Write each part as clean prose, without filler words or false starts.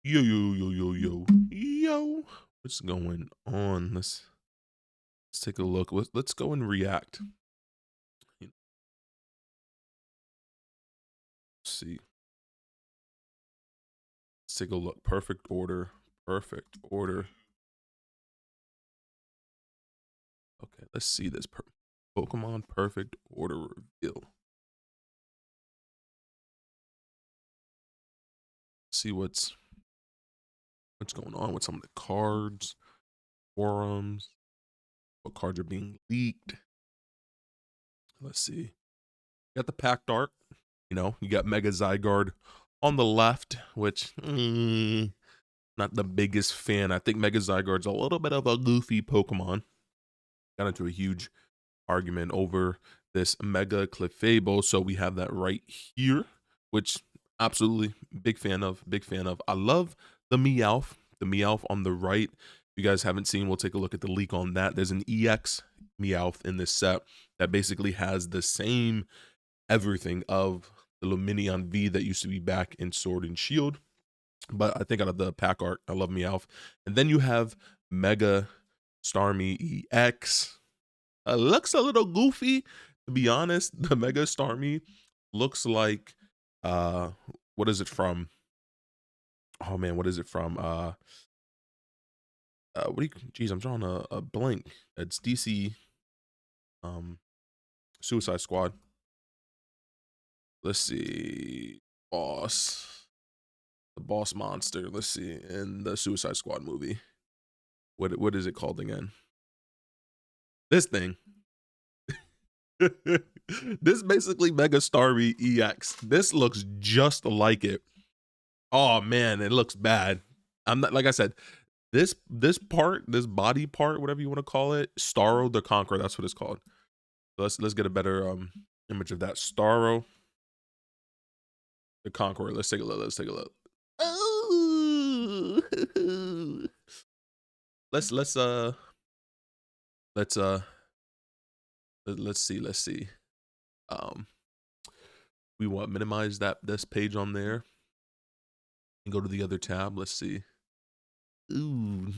Yo, yo, yo, yo, yo, yo. What's going on? Let's take a look. Let's go and react. Let's see. Let's take a look. Perfect order. Perfect order. Okay, let's see this. Pokemon perfect order reveal. See what's going on with some of the cards, forums, what cards are being leaked. Let's see. You got the packed art. You got Mega Zygarde on the left, which not the biggest fan. I think Mega Zygarde's a little bit of a goofy Pokemon. Got into a huge argument over this Mega Clefable, so we have that right here, which absolutely big fan of. Big fan of. I love the Meowth. The Meowth on the right. If you guys haven't seen, we'll take a look at the leak on that. There's an EX Meowth in this set that basically has the same everything of the Lumineon V that used to be back in Sword and Shield. But I think out of the pack art, I love Meowth. And then you have Mega Starmie EX. Looks a little goofy, to be honest. The Mega Starmie looks like what is it from? Oh man, what is it from? What do you geez, I'm drawing a blank. It's DC Suicide Squad. Let's see. Boss. The boss monster. Let's see. In the Suicide Squad movie. What is it called again? This thing. This basically Mega Starmie EX. This looks just like it. Oh man, it looks bad. I'm not, like I said, this part, this body part, whatever you want to call it, Starro the Conqueror, that's what it's called. So let's get a better image of that. Starro the Conqueror. Let's take a look. Let's take a look. Oh. let's let's let's see. Let's see. We want minimize this page on there and go to the other tab. Let's see. Ooh,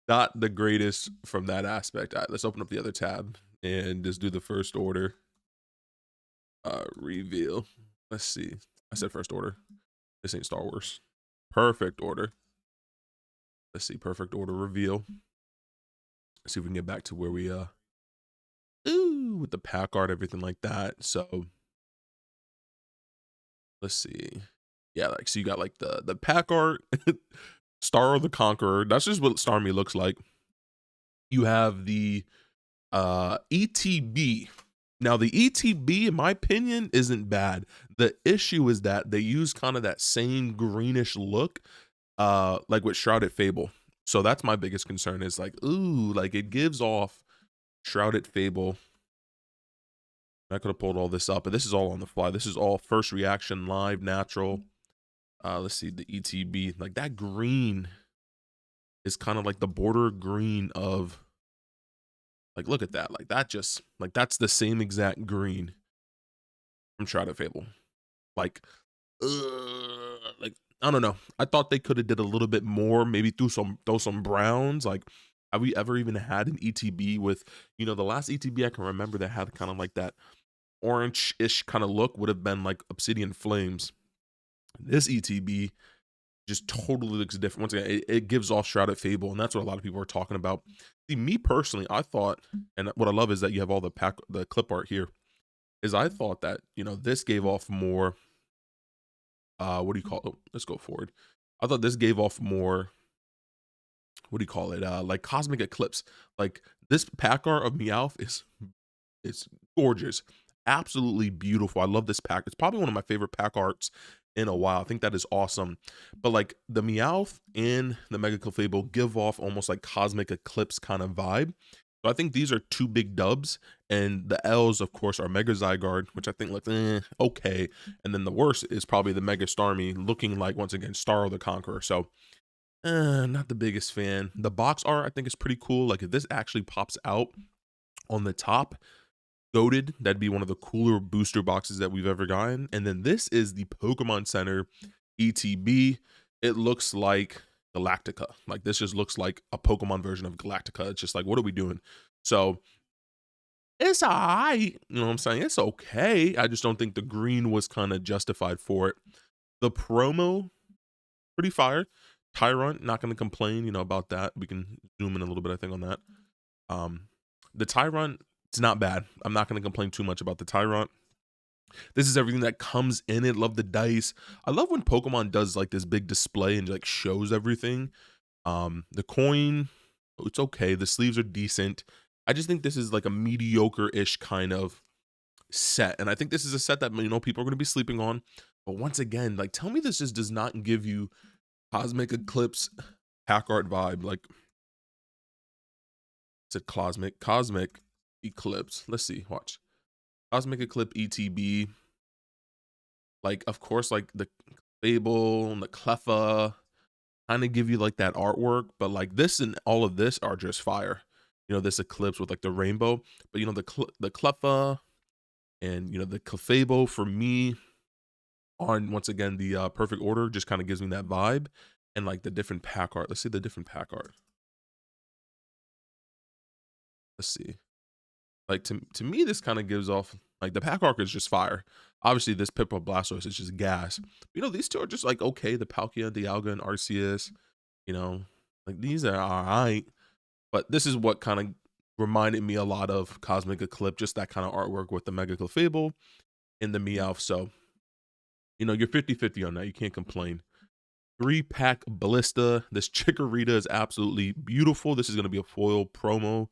not the greatest from that aspect. All right, let's open up the other tab and just do the first order reveal. Let's see. I said first order. This ain't Star Wars. Perfect order. Let's see. Perfect order reveal. Let's see if we can get back to where we with the pack art, everything like that. So let's see. Yeah, like so you got like the pack art, Starro the Conqueror. That's just what Starmie looks like. You have the ETB. Now the ETB, in my opinion, isn't bad. The issue is that they use kind of that same greenish look, like with Shrouded Fable. So that's my biggest concern. Is like, ooh, like it gives off Shrouded Fable. I could have pulled all this up, but this is all on the fly. This is all first reaction, live, natural. Let's see the ETB. Like that green is kind of like the border green of. Like, look at that. Like that just like that's the same exact green from Shrouded Fable. Like, like I don't know. I thought they could have did a little bit more. Maybe throw some browns. Like, have we ever even had an ETB with the last ETB I can remember that had kind of like that orange-ish kind of look would have been like Obsidian Flames. This ETB just totally looks different. Once again, it gives off Shrouded Fable, and that's what a lot of people are talking about. See, me personally, I thought, and what I love is that you have all the clip art here. Is I thought that this gave off more. What do you call it? Let's go forward. I thought this gave off more. What do you call it? Like Cosmic Eclipse. Like this pack art of Meowth is it's gorgeous, absolutely beautiful. I love this pack. It's probably one of my favorite pack arts in a while. I think that is awesome. But like the Meowth and the Mega Clefable give off almost like Cosmic Eclipse kind of vibe. So I think these are two big dubs, and the L's of course are Mega Zygarde, which I think looks okay, and then the worst is probably the Mega Starmie, looking like once again Starro the Conqueror. So not the biggest fan. The box art I think is pretty cool. Like if this actually pops out on the top, goated, that'd be one of the cooler booster boxes that we've ever gotten. And then this is the Pokemon Center ETB, it looks like Galactica. Like this just looks like a Pokemon version of Galactica. It's just like, what are we doing? So it's alright. You know what I'm saying? It's okay. I just don't think the green was kind of justified for it. The promo, pretty fire. Tyrant, not gonna complain, about that. We can zoom in a little bit, I think, on that. Um, the Tyrant, it's not bad. I'm not gonna complain too much about the Tyrant. This is everything that comes in it. Love the dice. I love when Pokemon does like this big display and like shows everything. The coin, it's okay. The sleeves are decent. I just think this is like a mediocre-ish kind of set. And I think this is a set that people are going to be sleeping on. But once again, like tell me this just does not give you Cosmic Eclipse pack art vibe. Like it's a cosmic eclipse. Let's see, watch. Cosmic Eclipse ETB. Like, of course, like the Fable and the Cleffa kind of give you like that artwork, but like this and all of this are just fire. This eclipse with like the rainbow, but the Cleffa and the Clefable for me on once again the perfect order just kind of gives me that vibe, and like the different pack art. Let's see the different pack art. Let's see. Like to me, this kind of gives off like the pack art is just fire. Obviously, this Pippa Blastoise is just gas. These two are just like okay. The Palkia, Dialga, and Arceus. Like these are all right. But this is what kind of reminded me a lot of Cosmic Eclipse, just that kind of artwork with the Mega Clefable and the Meowth. So, you're 50-50 on that. You can't complain. 3-pack Ballista. This Chikorita is absolutely beautiful. This is going to be a foil promo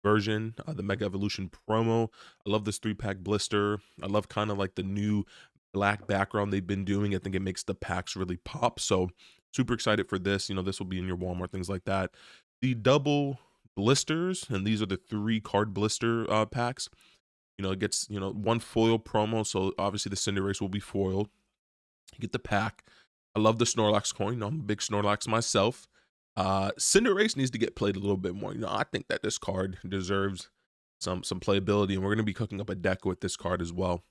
version, the Mega Evolution promo. I love this 3-pack blister. I love kind of like the new black background they've been doing. I think it makes the packs really pop. So super excited for this. This will be in your Walmart, things like that. The double blisters, and these are the 3 card blister packs. It gets one foil promo, so obviously the Cinderace will be foiled. You get the pack. I love the Snorlax coin. I'm a big Snorlax myself. Cinderace needs to get played a little bit more. I think that this card deserves some playability, and we're going to be cooking up a deck with this card as well.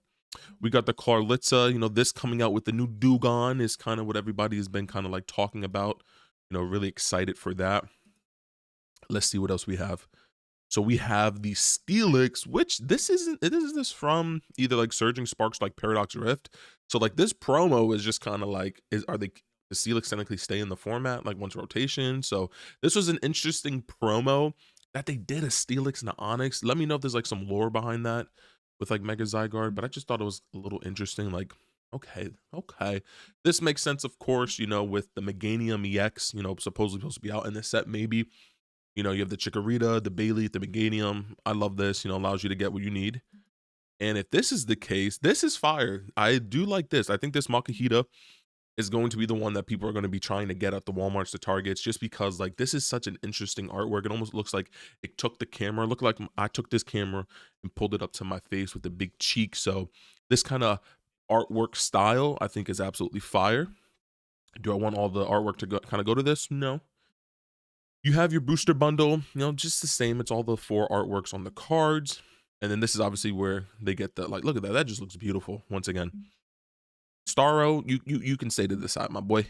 We got the Carlitza. This coming out with the new Dewgong is kind of what everybody has been kind of like talking about. Really excited for that. Let's see what else we have. So we have the Steelix, which this is from either like Surging Sparks, like Paradox Rift. So like this promo is just kind of like, are the Steelix technically stay in the format like once rotation? So this was an interesting promo that they did a Steelix and an Onyx. Let me know if there's like some lore behind that with like Mega Zygarde, but I just thought it was a little interesting. Like, okay, this makes sense, of course, with the Meganium EX, supposedly supposed to be out in this set, maybe. You have the Chikorita, the Bailey, the Meganium. I love this, allows you to get what you need. And if this is the case, this is fire. I do like this. I think this Makuhita is going to be the one that people are going to be trying to get at the Walmarts, the Targets, just because like this is such an interesting artwork. It almost looks like it took the camera. Look like I took this camera and pulled it up to my face with the big cheek. So this kind of artwork style, I think, is absolutely fire. Do I want all the artwork to kind of go to this? No. You have your booster bundle, just the same. It's all the 4 artworks on the cards. And then this is obviously where they get the, like, look at that. That just looks beautiful once again. Starro, you can stay to the side, my boy.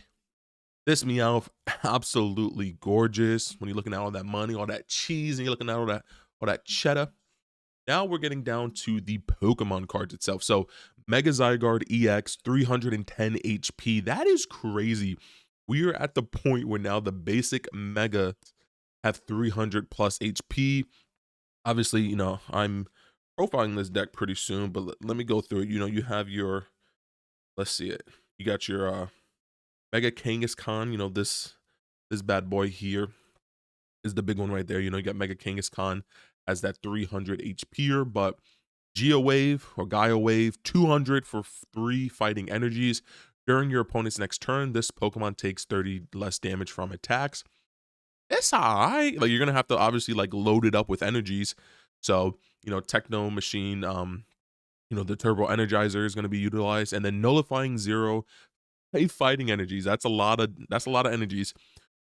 This Meowth, absolutely gorgeous. When you're looking at all that money, all that cheese, and you're looking at all that cheddar. Now we're getting down to the Pokemon cards itself. So Mega Zygarde EX, 310 HP. That is crazy. We are at the point where now the basic Mega have 300 plus HP. Obviously, I'm profiling this deck pretty soon, but let me go through it. You have your, let's see it. You got your Mega Kangaskhan. This bad boy here is the big one right there. You got Mega Kangaskhan as that 300 HP, but Geowave or Gaia Wave, 200 for 3 fighting energies. During your opponent's next turn, this Pokemon takes 30 less damage from attacks. It's alright. Like, you're gonna have to obviously like load it up with energies. So, Techno Machine, the Turbo Energizer is gonna be utilized, and then nullifying 0 fighting energies. That's a lot of energies.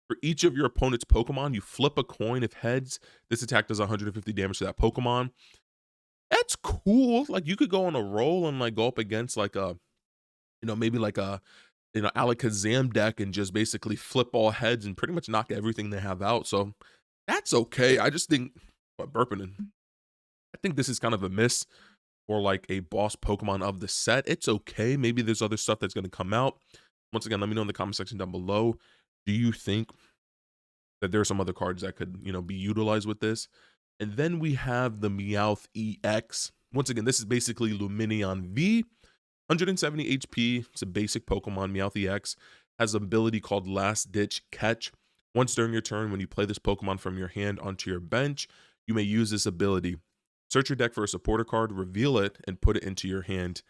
For each of your opponent's Pokemon, you flip a coin. If heads, this attack does 150 damage to that Pokemon. That's cool. Like, you could go on a roll and like go up against like a maybe like a Alakazam deck and just basically flip all heads and pretty much knock everything they have out. So that's okay. I just think what burping in. I think this is kind of a miss for like a boss Pokemon of the set. It's okay. Maybe there's other stuff that's going to come out. Once again, let me know in the comment section down below. Do you think that there are some other cards that could, be utilized with this? And then we have the Meowth EX. Once again, this is basically Lumineon V, 170 HP. It's a basic Pokemon. Meowth EX has an ability called Last Ditch Catch. Once during your turn, when you play this Pokemon from your hand onto your bench, you may use this ability. Search your deck for a supporter card, reveal it, and put it into your hand.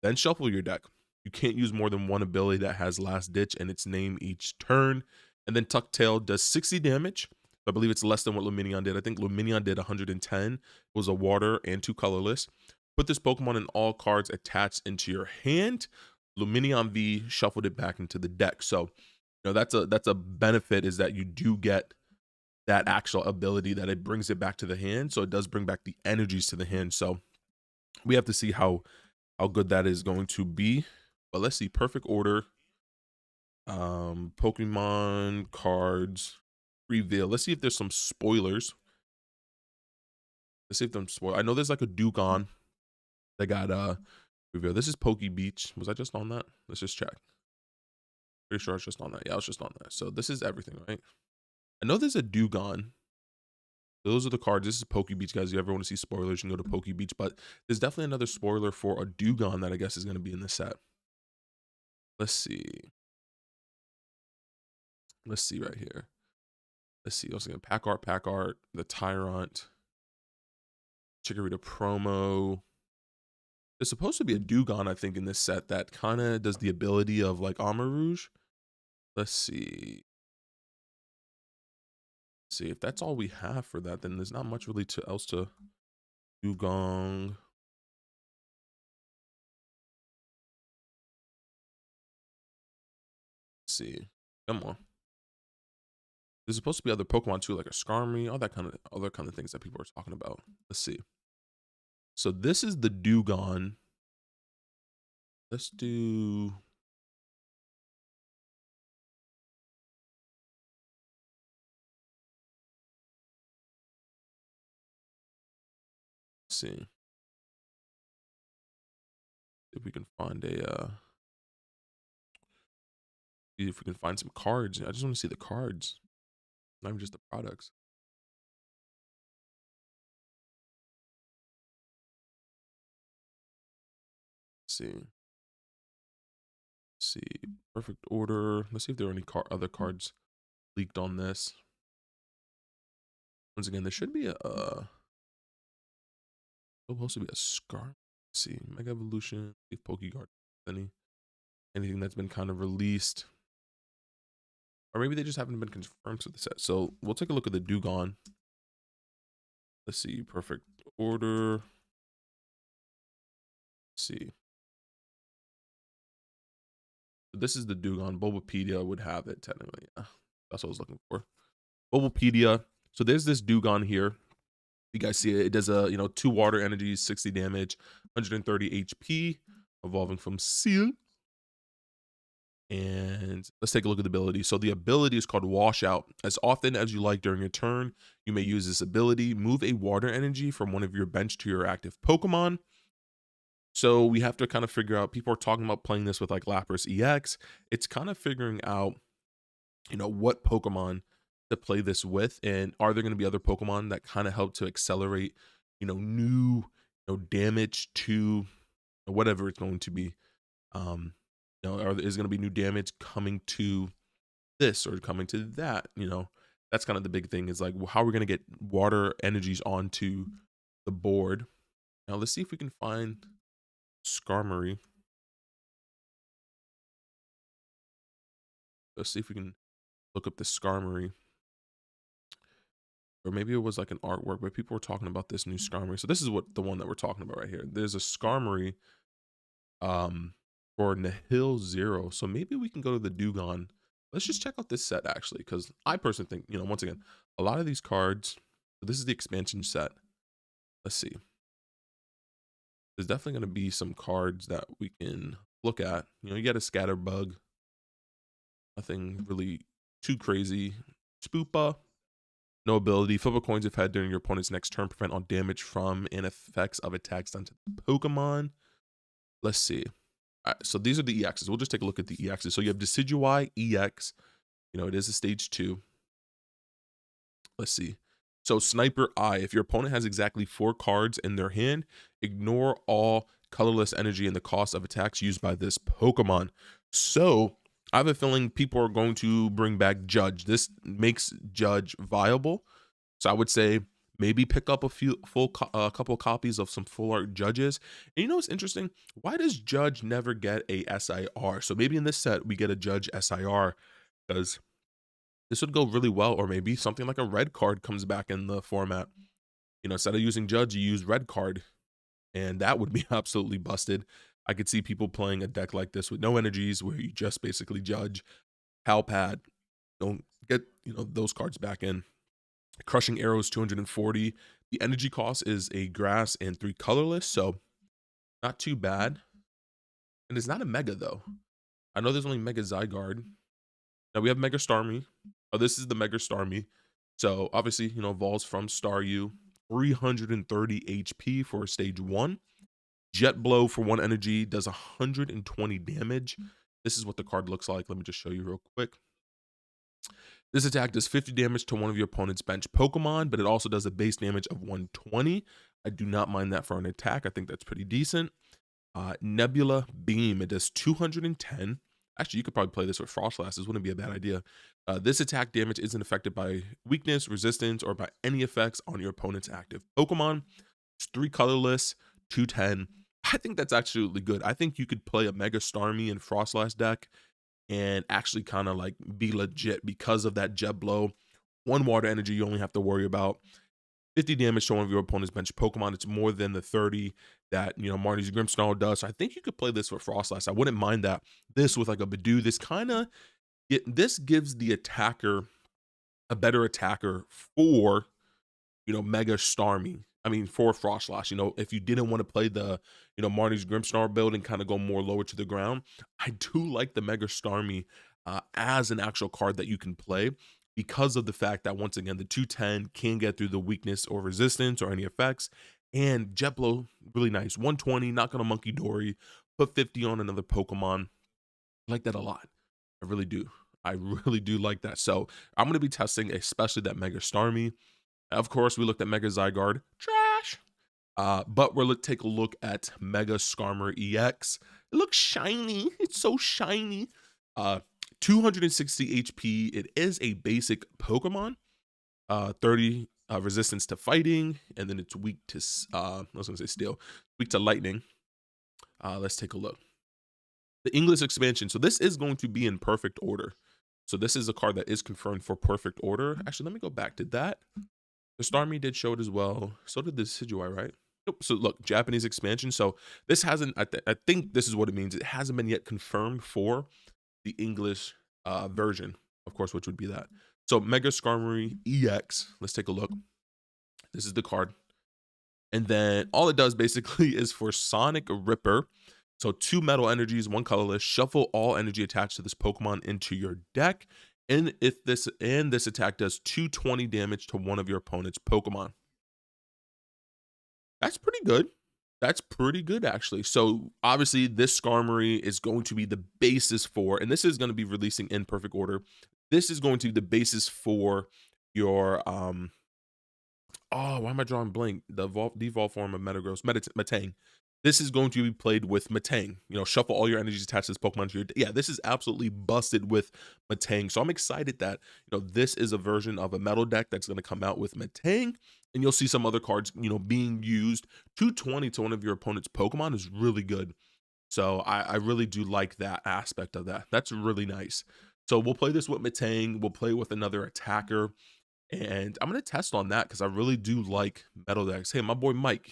Then shuffle your deck. You can't use more than one ability that has Last Ditch and its name each turn. And then Tuck Tail does 60 damage. I believe it's less than what Lumineon did. I think Lumineon did 110. It was a water and 2 colorless. Put this Pokemon in all cards attached into your hand. Lumineon V shuffled it back into the deck. So, that's a benefit, is that you do get that actual ability that it brings it back to the hand. So it does bring back the energies to the hand. So we have to see how good that is going to be. But let's see. Perfect order. Pokemon cards reveal. Let's see if there's some spoilers. Let's see if them spoil. I know there's like a Dewgong that got reveal. This is Poke Beach. Was I just on that? Let's just check. Pretty sure I was just on that. Yeah, I was just on that. So this is everything, right? I know there's a Dewgong. Those are the cards. This is Poke Beach, guys. If you ever want to see spoilers, you can go to Poke Beach. But there's definitely another spoiler for a Dewgong that I guess is going to be in the set. Let's see. Let's see right here. Let's see. I was going to pack art, the Tyrant, Chikorita promo. There's supposed to be a Dewgong, I think, in this set that kind of does the ability of like Armarouge. Let's see. See if that's all we have for that, then there's not much really else to Dewgong. Let's see, come on. There's supposed to be other Pokemon too, like a Skarmory, all that kind of other kind of things that people are talking about. Let's see. So this is the Dewgong. Let's do. Let's see if we can find a. See if we can find some cards. I just want to see the cards, not even just the products. Let's see. Let's see. Perfect order. Let's see if there are any other cards leaked on this. Once again, there should be supposed to be a Scar. Let's see, Mega Evolution, if Pokeguard, anything that's been kind of released, or maybe they just haven't been confirmed to the set. So we'll take a look at the Dewgong. Let's see, perfect order. Let's see. This is the Dewgong. Bulbapedia would have it technically. Yeah, that's what I was looking for. Bulbapedia. So there's this Dewgong here. You guys see it. It does a 2 water energies, 60 damage, 130 HP, evolving from Seal. And let's take a look at the ability. So the ability is called Washout. As often as you like during a turn, you may use this ability. Move a water energy from one of your bench to your active Pokemon. So we have to kind of figure out, people are talking about playing this with like Lapras EX. It's kind of figuring out, what Pokemon to play this with, and are there going to be other Pokemon that kind of help to accelerate, new, damage to whatever it's going to be. Is going to be new damage coming to this or coming to that? That's kind of the big thing, is like, well, how are we going to get water energies onto the board? Now let's see if we can find Skarmory. Let's see if we can look up the Skarmory. Or maybe it was like an artwork, but people were talking about this new Skarmory. So this is the one that we're talking about right here. There's a Skarmory for Nihil Zero. So maybe we can go to the Dewgong. Let's just check out this set actually, because I personally think, once again, a lot of these cards, this is the expansion set. Let's see. There's definitely going to be some cards that we can look at. You get a Scatterbug. Nothing really too crazy. Spoopa, no ability. Flip a coins if head during your opponent's next turn. Prevent all damage from and effects of attacks done to the Pokemon. Let's see. All right, so these are the EXs. We'll just take a look at the EXs. So you have Decidueye EX. You know, it is a stage 2. Let's see. So Sniper Eye, if your opponent has exactly 4 cards in their hand, ignore all colorless energy and the cost of attacks used by this Pokemon. So I have a feeling people are going to bring back Judge. This makes Judge viable. So I would say maybe pick up a few couple copies of some full art Judges. And you know what's interesting? Why does Judge never get a SIR? So maybe in this set we get a Judge SIR, because this would go really well. Or maybe something like a red card comes back in the format. You know, instead of using Judge, you use red card, and that would be absolutely busted. I could see people playing a deck like this with no energies, where you just basically Judge, Palpad, don't get, you know, those cards back in. Crushing Arrows 240. The energy cost is a grass and 3 colorless, so not too bad. And it's not a mega though. I know there's only Mega Zygarde. Now we have Mega Starmie. Oh, this is the Mega Starmie. So obviously, you know, evolves from Staryu. 330 HP for stage 1. Jet Blow for 1 energy does 120 damage. This is what the card looks like. Let me just show you real quick. This attack does 50 damage to one of your opponent's bench Pokemon, but it also does a base damage of 120. I do not mind that for an attack. I think that's pretty decent. Nebula Beam, it does 210. Actually, you could probably play this with Froslass. This wouldn't be a bad idea. This attack damage isn't affected by weakness, resistance, or by any effects on your opponent's active Pokemon. It's 3 colorless, 210. I think that's actually good. I think you could play a Mega Starmie and Froslass deck and actually kind of like be legit because of that Jet Blow. 1 water energy you only have to worry about. 50 damage to one of your opponent's bench Pokemon. It's more than the 30 that, you know, Marty's Grimmsnarl does. So I think you could play this with Froslass. I wouldn't mind that. This with like a Badoo, this kind of, this gives the attacker a better attacker for, you know, Mega Starmie. I mean, for Froslass, you know, if you didn't want to play the, you know, Marty's Grimmsnarl build and kind of go more lower to the ground, I do like the Mega Starmie as an actual card that you can play, because of the fact that, once again, the 210 can get through the weakness or resistance or any effects. And Jet Blow, really nice. 120, not gonna Monkey Dory, put 50 on another Pokemon. I like that a lot. I really do. I really do like that. So I'm gonna be testing, especially that Mega Starmie. Of course, we looked at Mega Zygarde, trash. But we'll take a look at Mega Skarmory EX. It looks shiny. It's so shiny. 260 HP. It is a basic Pokemon. 30 resistance to fighting, and then it's weak to I was gonna say steel, weak to lightning. Let's take a look. The English expansion. So this is going to be in perfect order. So this is a card that is confirmed for perfect order. Actually, let me go back to that. The Starmie did show it as well. So did the Decidueye, right? Nope. So look, Japanese expansion. So this hasn't, I think this is what it means. It hasn't been yet confirmed for the English version, of course, which would be that. So Mega Skarmory EX, let's take a look. This is the card. And then all it does basically is for Sonic Ripper. So 2 metal energies, 1 colorless, shuffle all energy attached to this Pokemon into your deck. And if this attack does 220 damage to one of your opponent's Pokemon. That's pretty good. That's pretty good, actually. So obviously this Skarmory is going to be the basis for, and this is going to be releasing in perfect order. This is going to be the basis for your oh, why am I drawing blank? The devolve form of Metagross, Metang. This is going to be played with Metang. You know, shuffle all your energies attached to this Pokemon to your, yeah, this is absolutely busted with Metang. So I'm excited that, you know, this is a version of a metal deck that's going to come out with Metang, and you'll see some other cards, you know, being used. 220 to one of your opponent's Pokemon is really good. So I really do like that aspect of that. That's really nice. So we'll play this with Metang. We'll play with another attacker. And I'm going to test on that because I really do like metal decks. Hey, my boy Mike,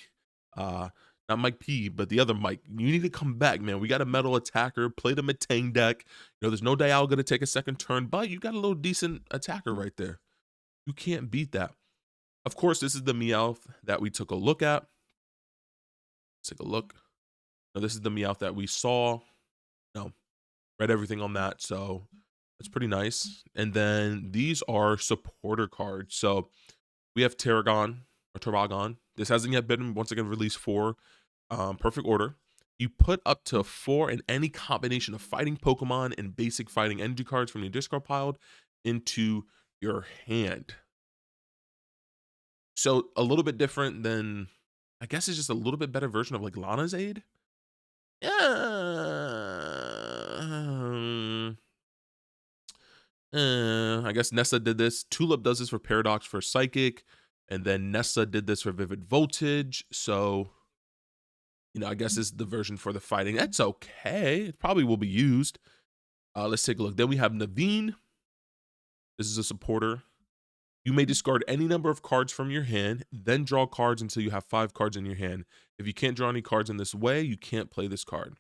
not Mike P, but the other Mike, you need to come back, man. We got a metal attacker, play the Metang deck. You know, there's no Dialga going to take a second turn, but you got a little decent attacker right there. You can't beat that. Of course, this is the Meowth that we took a look at. Let's take a look. Now, this is the Meowth that we saw. No, read everything on that. So That's pretty nice. And then these are supporter cards. So we have Tarragon or Tarragon. This hasn't yet been once again released for Perfect Order. You put up to 4 in any combination of fighting Pokemon and basic fighting energy cards from your discard pile into your hand. So a little bit different than, I guess it's just a little bit better version of like Lana's Aid. Yeah. I guess Nessa did this. Tulip does this for Paradox for Psychic, and then Nessa did this for Vivid Voltage. So, I guess this is the version for the fighting. That's okay. It probably will be used. Let's take a look. Then we have Naveen. This is a supporter. You may discard any number of cards from your hand, then draw cards until you have 5 cards in your hand. If you can't draw any cards in this way, you can't play this card.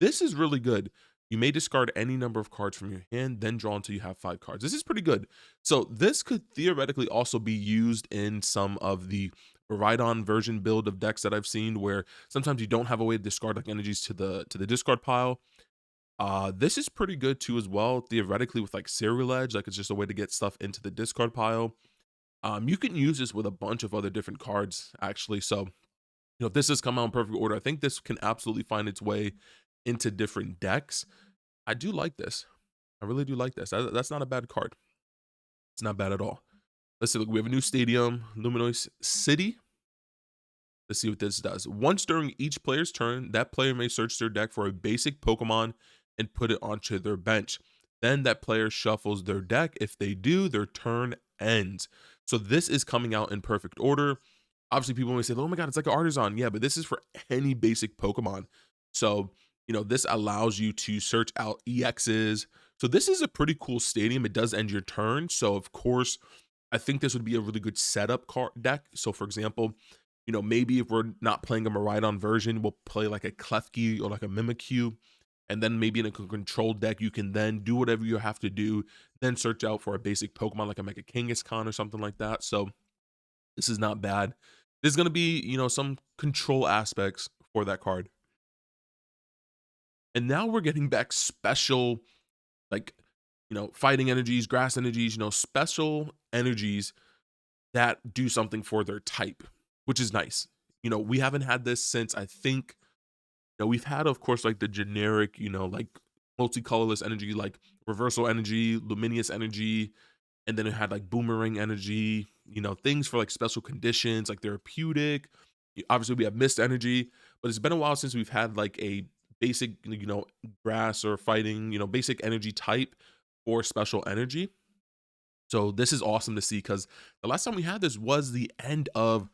This is really good. You may discard any number of cards from your hand, then draw until you have 5 cards. This is pretty good. So this could theoretically also be used in some of the Rhydon version build of decks that I've seen, where sometimes you don't have a way to discard like energies to the discard pile. This is pretty good too as well, theoretically with like Serial Edge, like it's just a way to get stuff into the discard pile. You can use this with a bunch of other different cards, actually. So, if this has come out in Perfect Order, I think this can absolutely find its way into different decks. I do like this. I really do like this. That's not a bad card. It's not bad at all. Let's see. Look, we have a new stadium, Luminois City. Let's see what this does. Once during each player's turn, that player may search their deck for a basic Pokemon and put it onto their bench. Then that player shuffles their deck. If they do, their turn ends. So this is coming out in Perfect Order. Obviously, people may say, oh my God, it's like an Artisan. Yeah, but this is for any basic Pokemon. So, this allows you to search out EXs. So this is a pretty cool stadium. It does end your turn. So, of course, I think this would be a really good setup card deck. So, for example, maybe if we're not playing a Miraidon version, we'll play like a Klefki or like a Mimikyu. And then maybe in a control deck, you can then do whatever you have to do, then search out for a basic Pokemon like a Mega Kangaskhan or something like that. So this is not bad. There's going to be, some control aspects for that card. And now we're getting back special, like, fighting energies, grass energies, special energies that do something for their type, which is nice. We haven't had this since, I think, we've had, of course, like the generic, like multicolorless energy, like reversal energy, luminous energy, and then it had like boomerang energy, things for like special conditions, like therapeutic. Obviously, we have mist energy, but it's been a while since we've had like a basic, grass or fighting, basic energy type for special energy. So this is awesome to see, because the last time we had this was the end of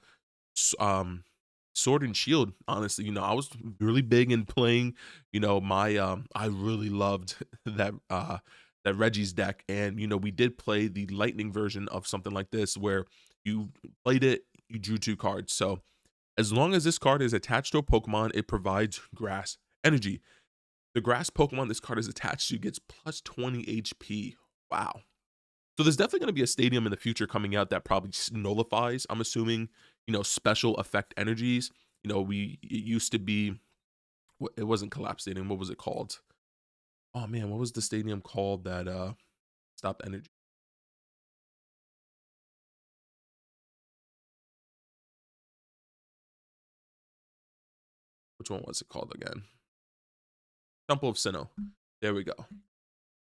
Sword and Shield. Honestly, I was really big in playing, my I really loved that Reggie's deck. And we did play the lightning version of something like this, where you played it, you drew 2 cards. So as long as this card is attached to a Pokemon, it provides grass energy. The grass Pokemon this card is attached to gets plus 20 HP. Wow. So there's definitely going to be a stadium in the future coming out that probably nullifies, I'm assuming, special effect energies. It used to be, it wasn't Collapse Stadium. What was it called? Oh man, what was the stadium called that stopped energy? Which one was it called again? Temple of Sinnoh. There we go.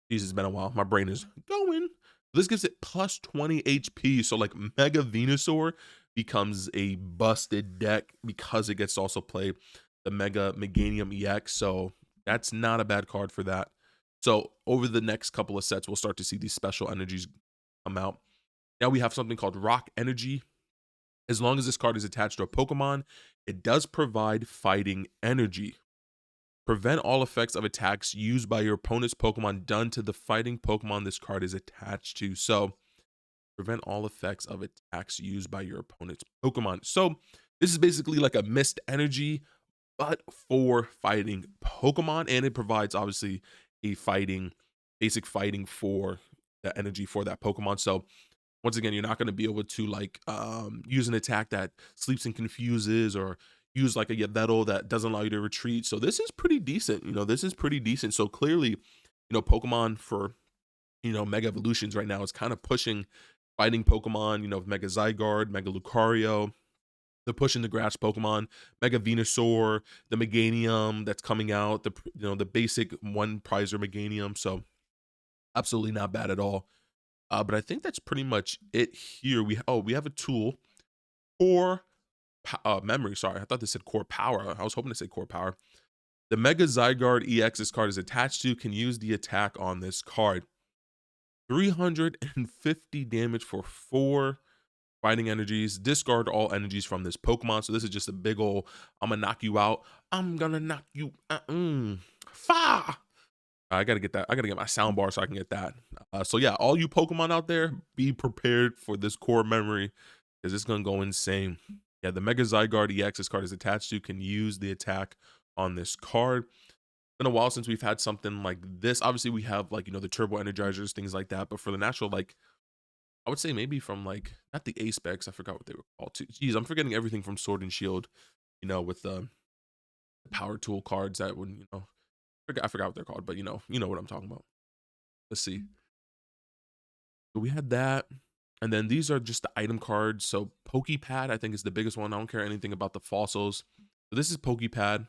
Jesus, it's been a while. My brain is going. This gives it plus 20 HP. So like Mega Venusaur becomes a busted deck because it gets to also play the Mega Meganium EX. So that's not a bad card for that. So over the next couple of sets, we'll start to see these special energies come out. Now we have something called Rock Energy. As long as this card is attached to a Pokemon, it does provide fighting energy. Prevent all effects of attacks used by your opponent's Pokemon done to the fighting Pokemon this card is attached to. So, prevent all effects of attacks used by your opponent's Pokemon. So, this is basically like a mist energy, but for fighting Pokemon. And it provides, obviously, a basic fighting for the energy for that Pokemon. So, once again, you're not going to be able to like use an attack that sleeps and confuses, or use like a Yveltal that doesn't allow you to retreat. So this is pretty decent. This is pretty decent. So clearly, Pokemon for Mega Evolutions right now is kind of pushing fighting Pokemon, Mega Zygarde, Mega Lucario. They're pushing the grass Pokemon, Mega Venusaur, the Meganium that's coming out, the basic one prizer Meganium. So absolutely not bad at all. But I think that's pretty much it here. We have a tool for memory. Sorry, I thought this said core power. I was hoping to say core power. The Mega Zygarde EX this card is attached to can use the attack on this card. 350 damage for 4 fighting energies. Discard all energies from this Pokemon. So this is just a big ol' I'm gonna knock you out. I'm gonna knock you Fa! I gotta get that. I gotta get my sound bar so I can get that. So yeah, all you Pokemon out there, be prepared for this core memory because it's gonna go insane. Yeah, the Mega Zygarde EX this card is attached to can use the attack on this card. Been a while since we've had something like this. Obviously, we have like the Turbo Energizers, things like that. But for the natural, like I would say maybe from like not the A specs, I forgot what they were called. Too. Jeez, I'm forgetting everything from Sword and Shield. With the power tool cards that would I forgot what they're called, but you know what I'm talking about. Let's see. So we had that. And then these are just the item cards. So Pokepad, I think, is the biggest one. I don't care anything about the fossils. So this is Pokepad.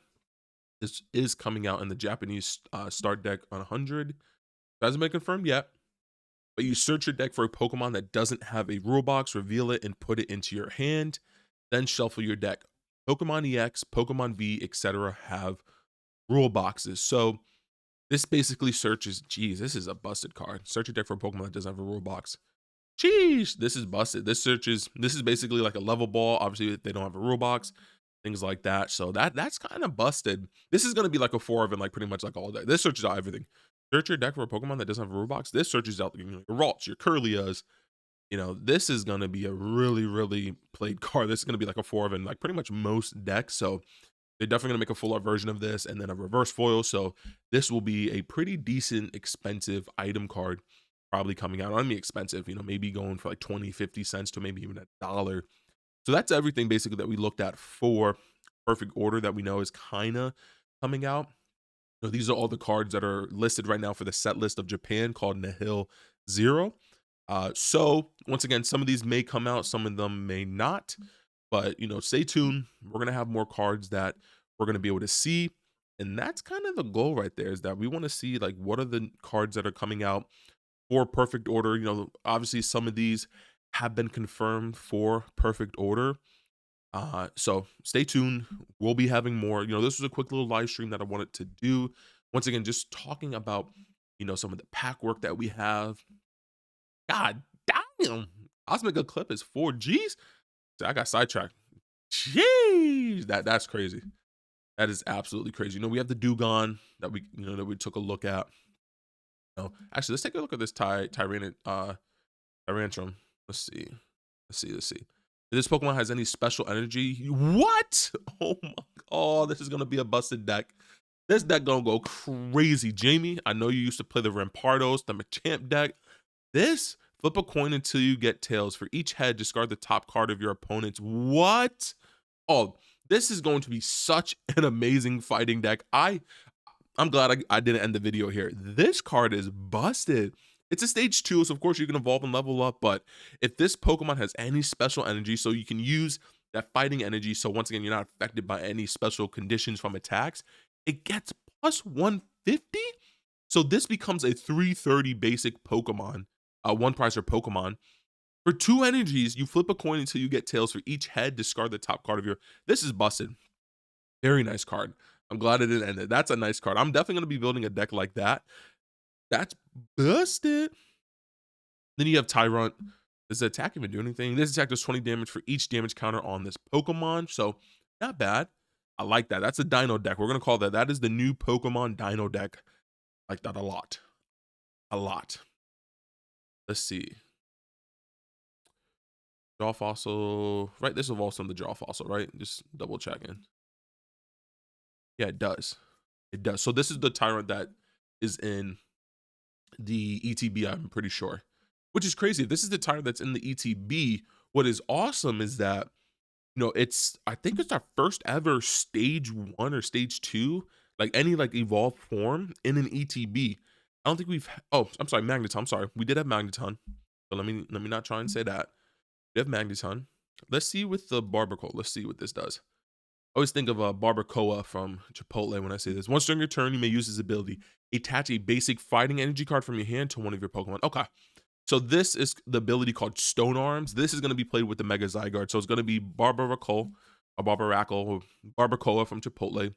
This is coming out in the Japanese start deck on 100. Hasn't been confirmed yet. But you search your deck for a Pokemon that doesn't have a rule box, reveal it, and put it into your hand. Then shuffle your deck. Pokemon EX, Pokemon V, etc. have rule boxes. So this basically searches, geez, this is a busted card. Search your deck for a Pokemon that doesn't have a rule box. Jeez, this is busted. This is basically like a level ball. Obviously, they don't have a rule box, things like that. So that's kind of busted. This is gonna be like a 4 of and like pretty much like all day. This searches out everything. Search your deck for a Pokemon that doesn't have a rule box. This searches out your Ralts, your Curlias. This is gonna be a really, really played card. This is gonna be like a 4 of in like pretty much most decks. So they're definitely gonna make a full art version of this and then a reverse foil. So this will be a pretty decent, expensive item card probably coming out. I mean expensive, maybe going for like 20, 50 cents to maybe even $1. So that's everything basically that we looked at for Perfect Order that we know is kind of coming out. These are all the cards that are listed right now for the set list of Japan called Nihil Zero. So once again, some of these may come out, some of them may not. But stay tuned. We're gonna have more cards that we're gonna be able to see. And that's kind of the goal right there, is that we want to see like what are the cards that are coming out for Perfect Order. Obviously some of these have been confirmed for Perfect Order. So stay tuned. We'll be having more. This was a quick little live stream that I wanted to do. Once again, just talking about, some of the pack work that we have. God damn. Osmic Clip is 4Gs. I got sidetracked. Jeez. That's crazy. That is absolutely crazy. We have the Dewgong that we took a look at. Actually, let's take a look at this Tyrantrum. Let's see. If this Pokemon has any special energy. What? Oh my, oh, this is gonna be a busted deck. This deck gonna go crazy. Jamie, I know you used to play the Rampardos, the Machamp deck. This, flip a coin until you get tails. For each head, discard the top card of your opponent's. What? Oh, this is going to be such an amazing fighting deck. I'm glad I didn't end the video here. This card is busted. It's a stage 2, so of course you can evolve and level up, but if this Pokemon has any special energy, so you can use that fighting energy, so once again, you're not affected by any special conditions from attacks, it gets plus 150? So this becomes a 330 basic Pokemon, one price or Pokemon. For 2 energies, you flip a coin until you get tails. For each head, discard the top card of your... This is busted. Very nice card. I'm glad it didn't end it. That's a nice card. I'm definitely going to be building a deck like that. That's busted. Then you have Tyrant. Does the attack even do anything? This attack does 20 damage for each damage counter on this Pokemon. So not bad. I like that. That's a Dino deck. We're going to call that. That is the new Pokemon Dino deck. I like that a lot. A lot. Let's see. Jaw Fossil. Right, this evolves from the Jaw Fossil, right? Just double checking. Yeah, it does. It does. So this is the Tyrant that is in the ETB, I'm pretty sure. Which is crazy. If this is the Tyrant that's in the ETB, what is awesome is that, I think it's our first ever stage 1 or stage 2, like any like evolved form in an ETB. I don't think we've. Oh, I'm sorry, Magneton. I'm sorry, we did have Magneton. But let me not try and say that. We have Magneton. Let's see with the Barbacoa. Let's see what this does. I always think of Barbacoa from Chipotle when I say this. Once during your turn, you may use this ability. Attach a basic fighting energy card from your hand to one of your Pokemon. Okay. So this is the ability called Stone Arms. This is going to be played with the Mega Zygarde. So it's going to be Barbacoa from Chipotle.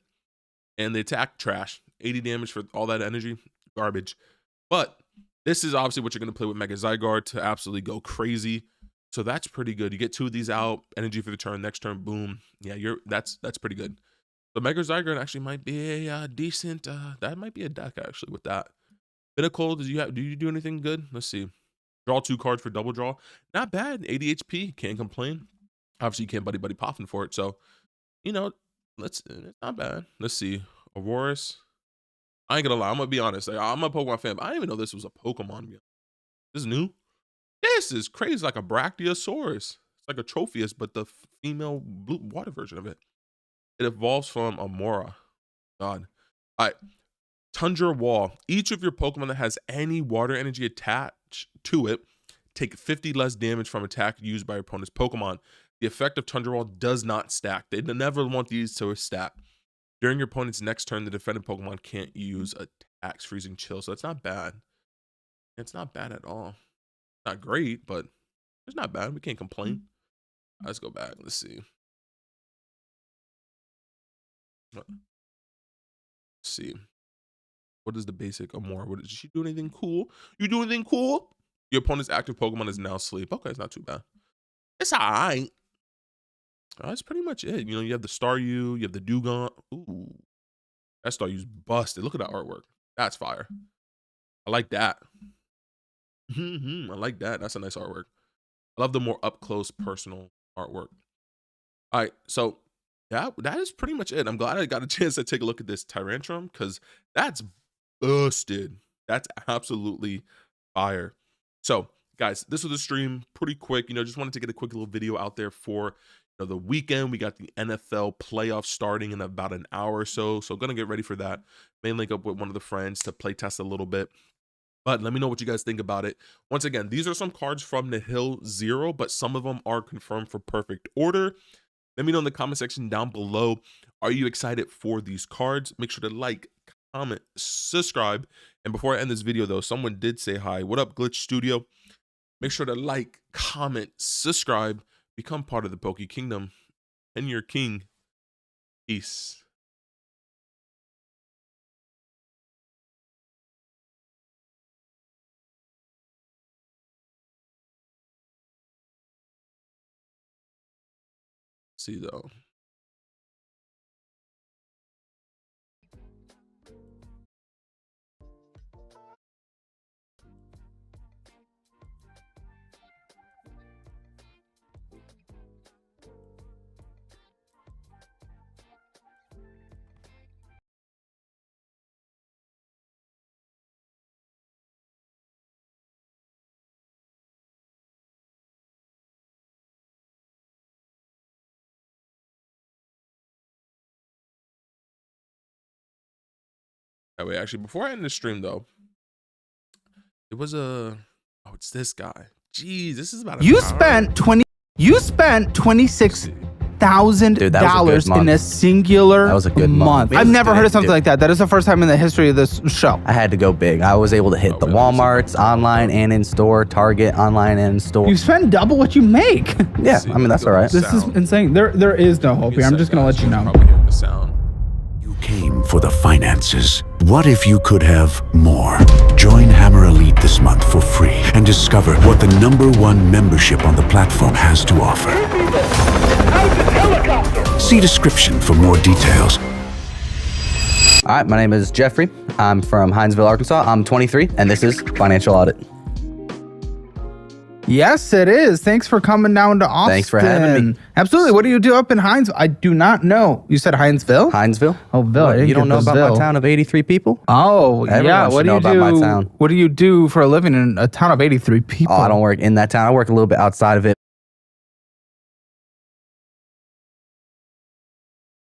And the attack, trash. 80 damage for all that energy, garbage. But this is obviously what you're going to play with Mega Zygarde to absolutely go crazy. So that's pretty good. You get 2 of these out, energy for the turn, next turn, boom. Yeah, that's pretty good. The Mega Zygarde actually might be a decent, that might be a deck actually with that. Pinnacle, do you do anything good? Let's see. Draw 2 cards for double draw. Not bad. 80 HP, can't complain. Obviously, you can't buddy popping for it. So, you know, it's not bad. Let's see. Aurorus. I ain't gonna lie, I'm gonna be honest. I'm a Pokemon fan, but I didn't even know this was a Pokemon. This is new. This is crazy, like a Brachiosaurus. It's like a Trophius, but the female blue water version of it. It evolves from Amora. God. All right. Tundra Wall. Each of your Pokemon that has any water energy attached to it take 50 less damage from attack used by your opponent's Pokemon. The effect of Tundra Wall does not stack. They never want these to stack. During your opponent's next turn, the defending Pokemon can't use attacks, freezing chill. So it's not bad. It's not bad at all. Not great, but it's not bad. We can't complain. Let's go back. Let's see. Let's see. What is the basic Amora? Did she do anything cool? You do anything cool? Your opponent's active Pokemon is now asleep. Okay, it's not too bad. It's all right. That's pretty much it. You know, you have the Staryu, you have the Dugong. Ooh, that Staryu's busted. Look at that artwork. That's fire. I like that. I like that. That's a nice artwork. I love the more up close, personal artwork. All right, so that is pretty much it. I'm glad I got a chance to take a look at this Tyrantrum because that's busted. That's absolutely fire. So, guys, this was a stream, pretty quick. You know, just wanted to get a quick little video out there for the weekend. We got the NFL playoffs starting in about an hour or so. So, gonna get ready for that. May link up with one of the friends to play test a little bit. But let me know what you guys think about it. Once again, these are some cards from Nihil Zero, but some of them are confirmed for Perfect Order. Let me know in the comment section down below. Are you excited for these cards? Make sure to like, comment, subscribe. And before I end this video, though, someone did say hi. What up, Glitch Studio? Make sure to like, comment, subscribe, become part of the Poke Kingdom, and your king. Peace. See though. Oh, wait, actually, before I end the stream though, it was it's this guy. Jeez, this is about You spent $26,000 in a singular month. I've never heard of something like that. That is the first time in the history of this show. I had to go big. I was able to hit the Walmarts online and in store, Target online and in store. You spend double what you make. Yeah, I mean, that's all right. This is insane. There is no hope here. I'm just gonna let you know. You came for the finances. What if you could have more? Join Hammer Elite this month for free and discover what the #1 membership on the platform has to offer. See description for more details. All right, my name is Jeffrey. I'm from Hinesville, Arkansas. I'm 23, and this is Financial Audit. Yes, it is. Thanks for coming down to Austin. Thanks for having me. Absolutely. What do you do up in Hinesville? I do not know. You said Hinesville? Hinesville. Oh, Ville. You don't know about my town of 83 people? Oh, Everyone yeah. should What do know you about do? my town. What do you do for a living in a town of 83 people? Oh, I don't work in that town. I work a little bit outside of it.